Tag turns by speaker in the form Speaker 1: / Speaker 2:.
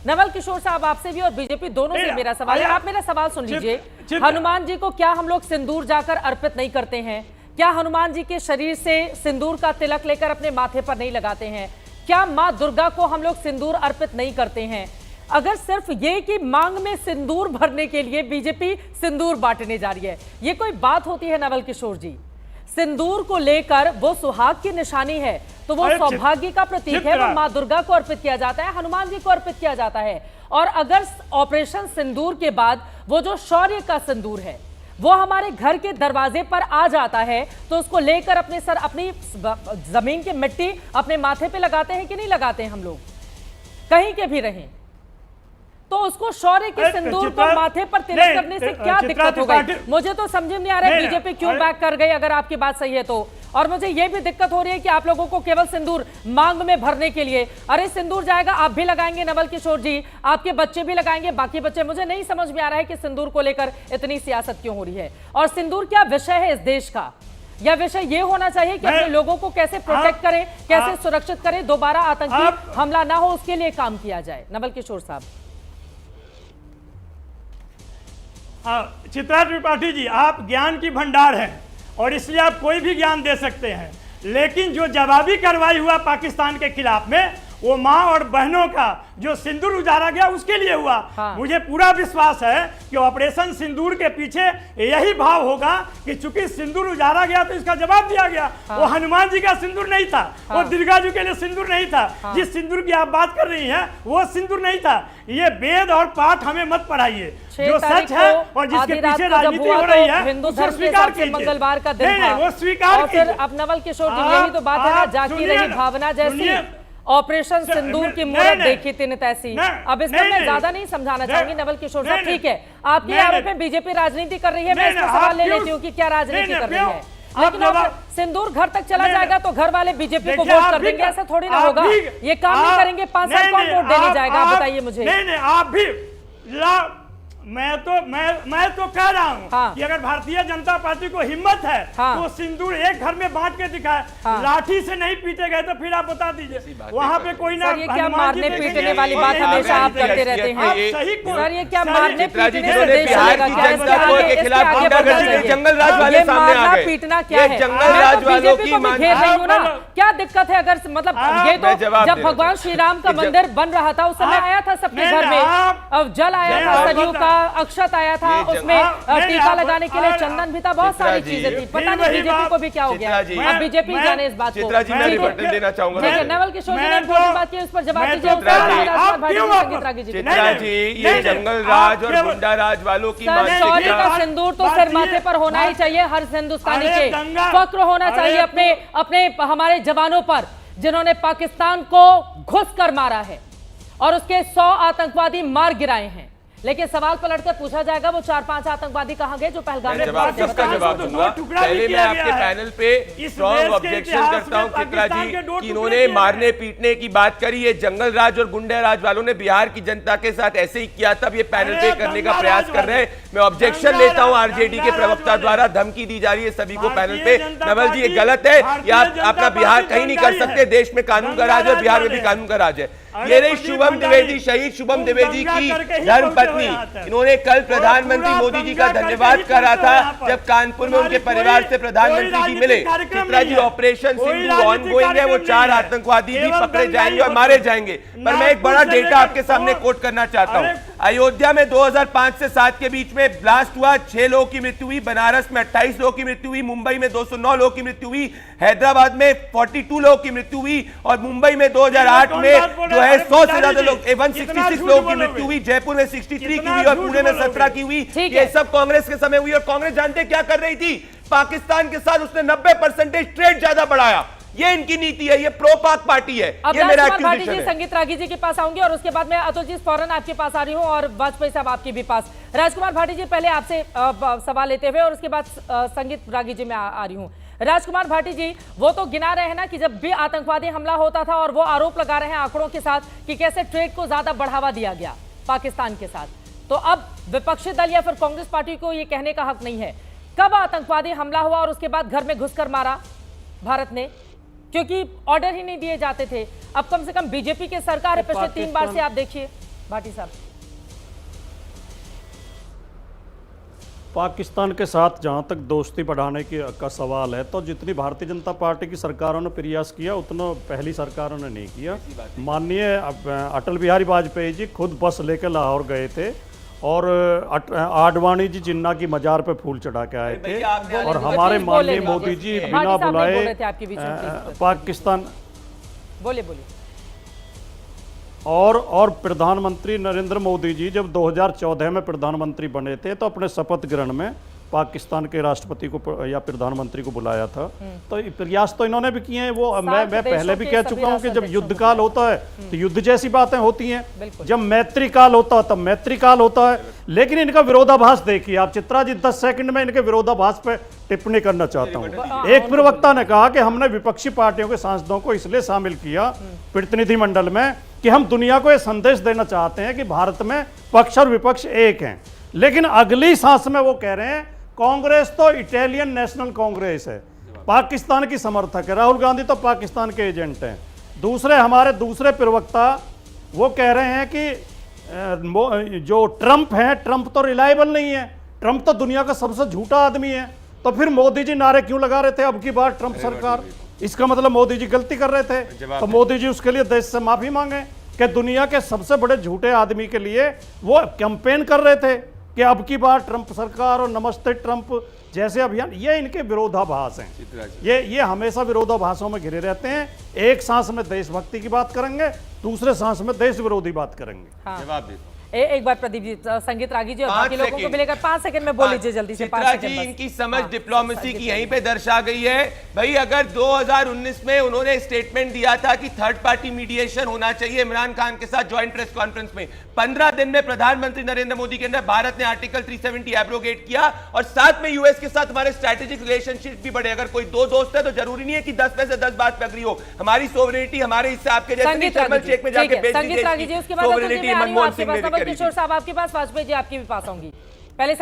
Speaker 1: नवल किशोर साहब, आपसे भी और बीजेपी दोनों से मेरा सवाल है। आप मेरा सवाल सुन लीजिए। हनुमान जी को क्या हम लोग सिंदूर जाकर अर्पित नहीं करते हैं? क्या हनुमान जी के शरीर से सिंदूर का तिलक लेकर अपने माथे पर नहीं लगाते हैं? क्या मां दुर्गा को हम लोग सिंदूर अर्पित नहीं करते हैं? अगर सिर्फ ये कि मांग में सिंदूर भरने के लिए बीजेपी सिंदूर बांटने जा रही है, ये कोई बात होती है नवल किशोर जी? सिंदूर को लेकर वो सुहाग की निशानी है, तो वो सौभाग्य का प्रतीक है, वो मां दुर्गा को अर्पित किया जाता है, हनुमान जी को अर्पित किया जाता है। और अगर ऑपरेशन सिंदूर के बाद वो जो शौर्य का सिंदूर है वो हमारे घर के दरवाजे पर आ जाता है, तो उसको लेकर अपने सर, अपनी जमीन की मिट्टी अपने माथे पे लगाते हैं कि नहीं लगाते हैं? हम लोग कहीं के भी रहें तो उसको शौर्य के सिंदूर को माथे पर तिलक करने से क्या दिक्कत हो गई? मुझे तो समझ में नहीं आ रहा है बीजेपी क्यों बैक कर गई, अगर आपकी बात सही है तो। और मुझे यह भी दिक्कत हो रही है कि आप लोगों को केवल सिंदूर मांग में भरने के लिए, अरे सिंदूर जाएगा, आप भी लगाएंगे नवल किशोर जी, आपके बच्चे भी लगाएंगे, बाकी बच्चे। मुझे नहीं समझ में आ रहा है कि सिंदूर को लेकर इतनी सियासत क्यों हो रही है, और सिंदूर क्या विषय है इस देश का? यह विषय ये होना चाहिए कि अपने लोगों को कैसे प्रोटेक्ट करें, कैसे सुरक्षित करें, दोबारा आतंकी हमला ना हो, उसके लिए काम किया जाए। नवल किशोर साहब।
Speaker 2: चित्रा त्रिपाठी जी, आप ज्ञान की भंडार हैं और इसलिए आप कोई भी ज्ञान दे सकते हैं, लेकिन जो जवाबी कार्रवाई हुआ पाकिस्तान के खिलाफ में, वो माँ और बहनों का जो सिंदूर उजाड़ा गया उसके लिए हुआ। मुझे पूरा विश्वास है कि ऑपरेशन सिंदूर के पीछे यही भाव होगा कि चूंकि सिंदूर उजाड़ा गया तो इसका जवाब दिया गया। वो हनुमान जी का सिंदूर नहीं था, वो दुर्गा जी के लिए सिंदूर नहीं था, जिस सिंदूर की आप बात कर रही हैं वो सिंदूर नहीं था। ये वेद और पाठ हमें मत पढ़ाइए, जो सच है और जिसके पीछे राजनीति हो रही है
Speaker 1: हिंदू धर्म के हिसाब से मंगलवार का दिन था,
Speaker 2: वो स्वीकार कीजिए।
Speaker 1: अब नवल किशोर जी, यही तो बात है ना, जाती रही भावना जैसी ऑपरेशन सिंदूर की मूरत देखी तीन तैसी। अब इस पर मैं ज्यादा नहीं समझाना चाहूंगी नवल किशोर साहब, ठीक है? आपके आरोप पे बीजेपी राजनीति कर रही है, मैं इसका सवाल ले लेती हूँ कि क्या राजनीति कर रही है, लेकिन अगर सिंदूर घर तक चला जाएगा तो घर वाले बीजेपी को वोट कर देंगे, ऐसा थोड़ी ना होगा। ये काम नहीं करेंगे, 5 साल कौन वोट देने जाएगा, आप बताइए मुझे।
Speaker 2: नहीं, आप भी मैं तो कह रहा हूँ कि अगर भारतीय जनता पार्टी को हिम्मत है तो सिंदूर एक घर में बांट के दिखाए। लाठी से नहीं पीटे गए तो फिर आप बता दीजिए वहाँ पे कोई ना।
Speaker 1: ये क्या मारने पीटने वाली बात हमेशा आप करते रहते हैं सर? ये क्या मारने पीटने से देश चलेगा क्या?
Speaker 3: जंगल राज वाले सामने आ गए,
Speaker 1: पीटना क्या है?
Speaker 3: जंगल राज वालों की
Speaker 1: घेर रही हूँ ना, क्या दिक्कत है? अगर मतलब ये तो जब भगवान श्री राम का मंदिर बन रहा था उस समय आया था सबके घर में, जल आया था, सरयू का अक्षत आया था, उसमें टीका लगाने के लिए चंदन भी था, बहुत सारी चीजें थी। पता नहीं बीजेपी को भी क्या हो गया, अब बीजेपी जाने इस बात को।
Speaker 3: चित्रा जी, मैं रिबर्टन देना चाहूंगा।
Speaker 1: ठीक है, नवल किशोर जी ने बात की, उस पर जवाब दीजिए।
Speaker 3: चित्रा जी, ये जंगल राज और गुंडा राज वालों की
Speaker 1: शौर्य का सिंदूर तो सिर माथे पर होना ही चाहिए, हर हिंदुस्तानी के फक्र होना चाहिए अपने हमारे जवानों पर, जिन्होंने पाकिस्तान को घुस कर मारा है और उसके 100 आतंकवादी मार गिराए हैं। लेकिन सवाल पलटकर पूछा जाएगा वो 4-5 आतंकवादी कहां गए जो पहलगाम में
Speaker 3: जवाब दूंगा। पहले मैं आपके पैनल पे स्ट्रॉन्ग ऑब्जेक्शन करता हूं चित्रा जी कि इन्होंने मारने पीटने की बात करी है। जंगल राज और गुंडा राज वालों ने बिहार की जनता के साथ ऐसे ही किया, तब ये पैनल पे करने का प्रयास कर रहे हैं। मैं ऑब्जेक्शन लेता हूं, आरजेडी के प्रवक्ता द्वारा धमकी दी जा रही है सभी को पैनल पे। नवल जी, ये गलत है, ये आप अपना बिहार कहीं नहीं कर सकते। देश में कानून का राज है, बिहार में भी कानून का राज है। ये रही शुभम द्विवेदी, शहीद शुभम द्विवेदी की धर्मपत्नी। इन्होंने कल प्रधानमंत्री मोदी जी का धन्यवाद करा था जब कानपुर में उनके परिवार से प्रधानमंत्री जी मिले। चित्रा जी, ऑपरेशन सिंदूर ऑनगोइंग है, वो 4 आतंकवादी भी पकड़े जाएंगे और मारे जाएंगे। पर मैं एक बड़ा डेटा आपके सामने कोट करना चाहता हूं। अयोध्या में 2005 से 7 के बीच में ब्लास्ट हुआ, 6 लोगों की मृत्यु हुई, बनारस में 28 लोगों की मृत्यु हुई, मुंबई में 209 लोगों की मृत्यु हुई, हैदराबाद में 42 लोगों की मृत्यु हुई और मुंबई में 2008 में जो है 100 से ज्यादा लोग 166 लोगों की मृत्यु हुई, जयपुर में 63 की हुई और पुणे में 17 की हुई। ये सब कांग्रेस के समय हुई और कांग्रेस जानते क्या कर रही थी? पाकिस्तान के साथ उसने 90% ट्रेड ज्यादा बढ़ाया। ये इनकी नीति है, ये प्रो पाक पार्टी है। ये मेरा एक्यूजेशन है।
Speaker 1: संगीत रागी जी के पास आऊंगी और उसके बाद मैं अतुल जी फौरन आपके पास आ रही हूं और वाजपेयी साहब आपके भी पास। राजकुमार भाटी जी पहले आपसे सवाल लेते हुए और उसके बाद संगीत रागी जी में आ रही हूं। राजकुमार भाटी जी, वो तो गिना रहे हैं ना कि जब भी आतंकवादी हमला होता था और वो आरोप लगा रहे हैं आंकड़ों के साथ कि कैसे ट्रेड को ज्यादा बढ़ावा दिया गया पाकिस्तान के साथ, तो अब विपक्षी दल या फिर कांग्रेस पार्टी को ये कहने का हक नहीं है कब आतंकवादी हमला हुआ और उसके बाद घर में घुसकर मारा भारत ने, क्योंकि ऑर्डर ही नहीं दिए जाते थे। अब कम से कम बीजेपी की सरकार है, पिछले 3 बार से आप देखिए भाटी साहब।
Speaker 4: पाकिस्तान के साथ जहां तक दोस्ती बढ़ाने का सवाल है, तो जितनी भारतीय जनता पार्टी की सरकारों ने प्रयास किया उतना पहली सरकारों ने नहीं किया। माननीय अटल बिहारी वाजपेयी जी खुद बस लेकर लाहौर गए थे और आडवाणी जी जिन्ना की मजार पे फूल चढ़ा के आए थे, और हमारे माननीय मोदी जी बिना बुलाए पाकिस्तान
Speaker 1: बोले
Speaker 4: और प्रधानमंत्री नरेंद्र मोदी जी जब 2014 में प्रधानमंत्री बने थे तो अपने शपथ ग्रहण में पाकिस्तान के राष्ट्रपति को या प्रधानमंत्री को बुलाया था। तो प्रयास तो इन्होंने भी किए हैं। वो मैं पहले भी कह चुका हूं कि जब युद्ध काल होता है तो युद्ध जैसी बातें होती हैं, जब मैत्री काल होता है तब मैत्री काल होता है। लेकिन इनका विरोधाभास देखिए आप। चित्रा जी 10 सेकंड में इनके विरोधाभास पे टिप्पणी करना चाहता हूं। एक प्रवक्ता ने कहा कि हमने विपक्षी पार्टियों के सांसदों को इसलिए शामिल किया प्रतिनिधिमंडल में कि हम दुनिया को यह संदेश देना चाहते हैं कि भारत में पक्ष और विपक्ष एक हैं। लेकिन अगली सांस में वो कह रहे हैं कांग्रेस तो इटालियन नेशनल कांग्रेस है, पाकिस्तान की समर्थक है, राहुल गांधी तो पाकिस्तान के एजेंट हैं। हमारे दूसरे प्रवक्ता वो कह रहे हैं कि जो ट्रंप है, ट्रंप तो रिलायबल नहीं है, ट्रंप तो दुनिया का सबसे झूठा आदमी है। तो फिर मोदी जी नारे क्यों लगा रहे थे अब की बार ट्रंप सरकार? इसका मतलब मोदी जी गलती कर रहे थे, तो मोदी जी उसके लिए देश से माफी मांगे कि दुनिया के सबसे बड़े झूठे आदमी के लिए वो कैंपेन कर रहे थे कि अब की बार ट्रंप सरकार और नमस्ते ट्रंप जैसे अभियान। ये इनके विरोधाभास हैं। ये हमेशा विरोधाभासों में घिरे रहते हैं। एक सांस में देशभक्ति की बात करेंगे, दूसरे सांस में देश विरोधी बात करेंगे।
Speaker 1: हाँ।
Speaker 3: जवाब देता हूं।
Speaker 1: एक बार प्रदीप जी, संगीत रागी जी और बाकी लोगों को मिलेगा 5 सेकंड में बोल लीजिए जल्दी से। 5 सेकंड
Speaker 3: जी, इनकी समझ डिप्लोमेसी की यहीं पे दर्शा गई है। भाई अगर 2019 में उन्होंने स्टेटमेंट दिया था कि थर्ड पार्टी मीडिएशन होना चाहिए इमरान खान के साथ ज्वाइंट प्रेस कॉन्फ्रेंस में, 15 दिन में प्रधानमंत्री नरेंद्र मोदी के अंदर भारत ने आर्टिकल 370 एब्रोगेट किया और साथ में यूएस के साथ हमारे स्ट्रैटेजिक रिलेशनशिप भी बढ़े। अगर कोई दो दोस्त है तो जरूरी नहीं है कि 10 में से 10 बात पे अग्री हो। हमारी सोवरेनिटी हमारे हिस्से आपके जैसे शर्मल चेक में जाके बेच
Speaker 1: संगीत रागी जी, उसके बाद
Speaker 3: सोवरेनिटी मनमोहन सिंह ने
Speaker 1: किशोर साहब आपके पास, वाजपेयी जी आपके भी पास आऊंगी। पहले